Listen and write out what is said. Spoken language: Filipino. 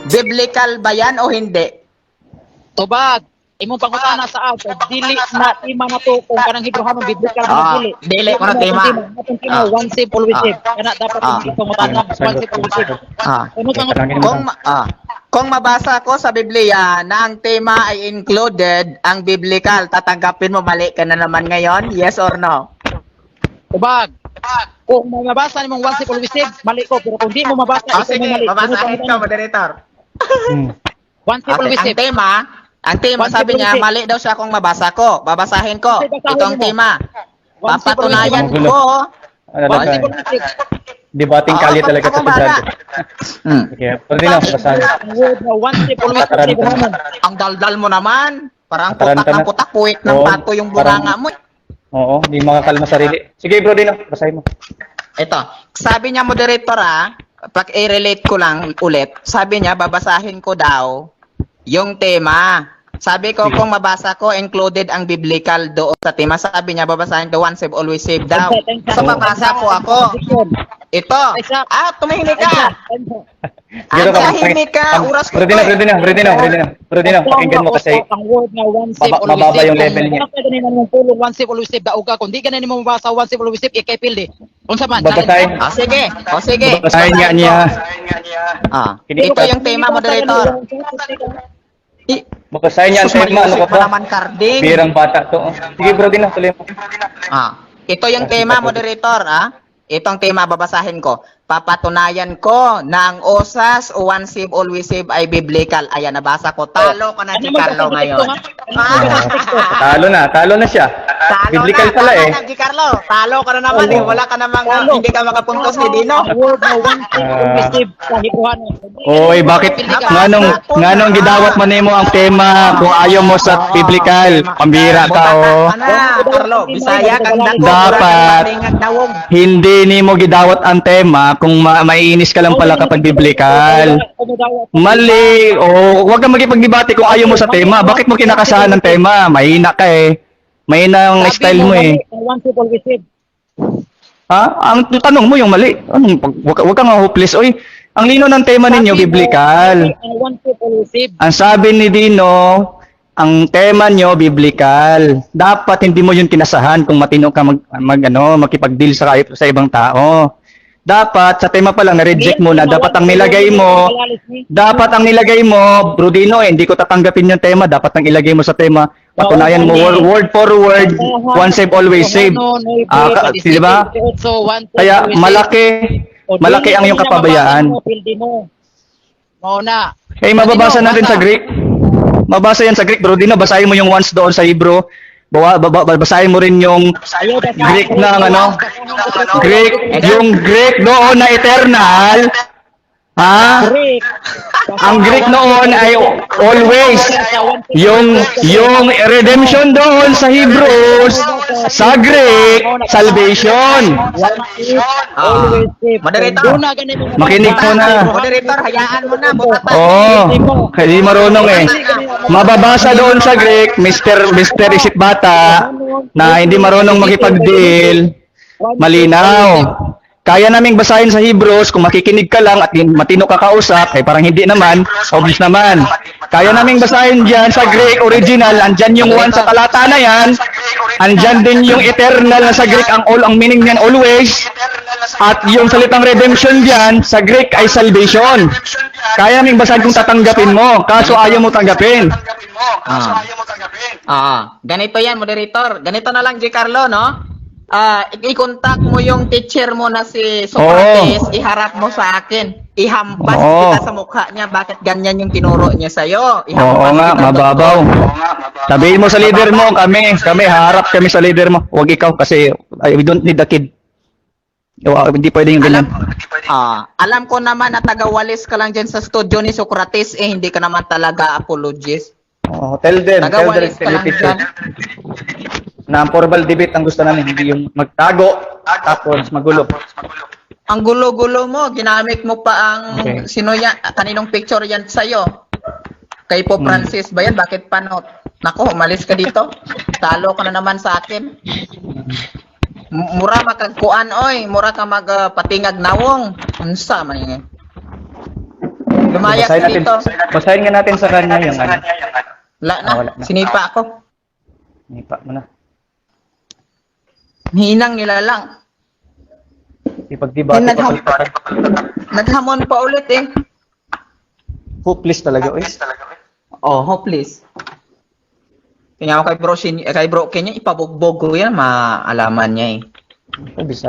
Biblical ba yan o hindi? Tubag, imong pangutana sa ako, dili na tima na to kung kanang Hebrehanon biblical na dili. Dili ko na tema. Atong tima, one save, always save. Kana dapat yung pangutana, one save, always save. Kung mabasa ko sa Biblia na ang tema ay included ang biblical, tatanggapin mo mali ka na naman ngayon? Yes or no? Tubag, kung mabasa nimong one save, always save, mali ko. Pero kung di mo mabasa, ito Sige, mali. babasahin ko, moderator. One save, always Okay, save. ang tema sabi niya, mali daw siya kung mabasa ko. Babasahin ko. Itong tema. Papatunayan ko. One save, always save. Debating kali talaga sa estudyante. Okay, pwede na basahin. One save, always save. Ang daldal mo naman. Parang Ataranta na. putak puwit ng Oo, pato yung buranga mo. Oo, hindi makakalma sarili. Sige bro, Dino, basahin mo. Ito, sabi niya moderator pag i-relate ko lang ulit, sabi niya babasahin ko daw yung tema. Sabi ko kung mabasa ko, included ang biblical doon sa tema. Sabi niya babasahin ko, one save, always save daw. So babasa po ako. Ito. Tumahimik ka. Tumahimik ka. Oras ko. Bro Dino, pakinggan mo kasi ang word na one save, always mababa save. yung level niya. Kung ganun mong pulong one save, always save, daog ka. Kung di ganun mo mabasa one save, always save, ikay pildi. Unsa man? Babasahin. Sige. Babasahin nga niya. Ito yung tema, moderator. Babasahin niya ang tema, ano ka pa pa? naman, Carding. Birang bata to. Sige bro Dino, tuloy mo. Ito yung tema, moderator. Itong tema, babasahin ko. Papatunayan ko na ang osas o one save, always save ay biblical. Ayan, nabasa ko. Talo ka na si Carlo ngayon. Talo na siya. Biblical pala eh. Talo na, Carlo. Talo ka na naman eh. Wala ka namang, hindi ka makapuntos ni Dino. Ang word na one save, always save sa Hebrehanon. Oy, bakit nganong gidawat man nimo ang tema kung ayaw mo sa biblical? Pambira ka oh. Carlo, Bisaya kang dako. Dapat hindi nimo gidawat ang tema kung maiinis ka lang pala kapag biblical. Mali. Huwag kang magipagdebate kung ayaw mo sa tema. Bakit mo kinakasahan ng tema? Mahina ka eh. Mahina ang style mo eh. One save, always save. Ang tanong mo yung mali. Huwag kang hopeless. Oy, ang lino ng tema ninyo, biblical. One save, always save. Ang sabi ni Dino, ang tema nyo, biblical. Dapat hindi mo yun kinasahan kung matino ka makipag-deal sa ibang tao. Dapat sa tema pa lang na-reject mo na dapat ang nilagay mo, Bro Dino, hindi ko tatanggapin yung tema, dapat ang ilagay mo sa tema. Patunayan mo word for word, one save always save. Di ba? Kaya malaki ang iyong kapabayaan. Mababasa natin sa Greek. Mabasa yan sa Greek, Bro Dino, basahin mo yung once doon sa Hebrew. Basahin mo rin yung Greek na yung Greek doon na eternal. Ang Greek noon ay always. Yung redemption doon sa Hebrews, sa Greek, salvation. Moderator, makinig mo na. Moderator, hayaan mo na. Hindi marunong eh. Mababasa doon sa Greek, Mr. Isip Bata, na hindi marunong makipag-deal, malinaw. Kaya naming basahin sa Hebrews, kung makikinig ka lang at matino ka kausap, parang hindi naman, obvious naman. Kaya naming basahin dyan sa Greek original, andyan yung one sa talata na yan, andyan din yung eternal na sa Greek, ang meaning niyan always, at yung salitang redemption dyan, sa Greek ay salvation. Kaya naming basahin kung tatanggapin mo, kaso ayaw mo tanggapin. Ganito yan, moderator. Ganito na lang, Giancarlo, no? I-contact mo yung teacher mo na si Socrates, iharap mo sa akin. Ihampas kita sa mukha niya. Bakit ganyan yung tinuro niya sa'yo? Oo nga, mababaw. Sabihin mo sa leader mo, kami, harap kami sa leader mo. Huwag ikaw kasi we don't need a kid. Hindi pwede yung ganyan. Alam ko naman na taga-walis ka lang dyan sa studio ni Socrates, hindi ka naman talaga apologist. Tell them. Taga-walis ka lang dyan. Na formal debate ang gusto namin, hindi yung magtago tapos magulo. Ang gulo-gulo mo, ginamit mo pa ang sino yan, kaninong picture yan sa'yo? Kay Pope Francis ba yan? Bakit pa no? Nako, umalis ka dito. Talo ka na naman sa akin. Mura makagkuan oy, mura ka magpatingag nawong. Unsa man yun? Lumayas Basahin natin, dito. basahin nga natin sa kanya yung ano. Wala na. Wala na. Sinipa ako. Nipa mo na. Hinang nila lang. Ipagdibati pa Nagham- Naghamon pa ulit eh. Hopeless talaga, oy. Oh, hopeless. Kaya ako kay bro Ken, ipabugbog ko yan, maalaman niya eh. Bisa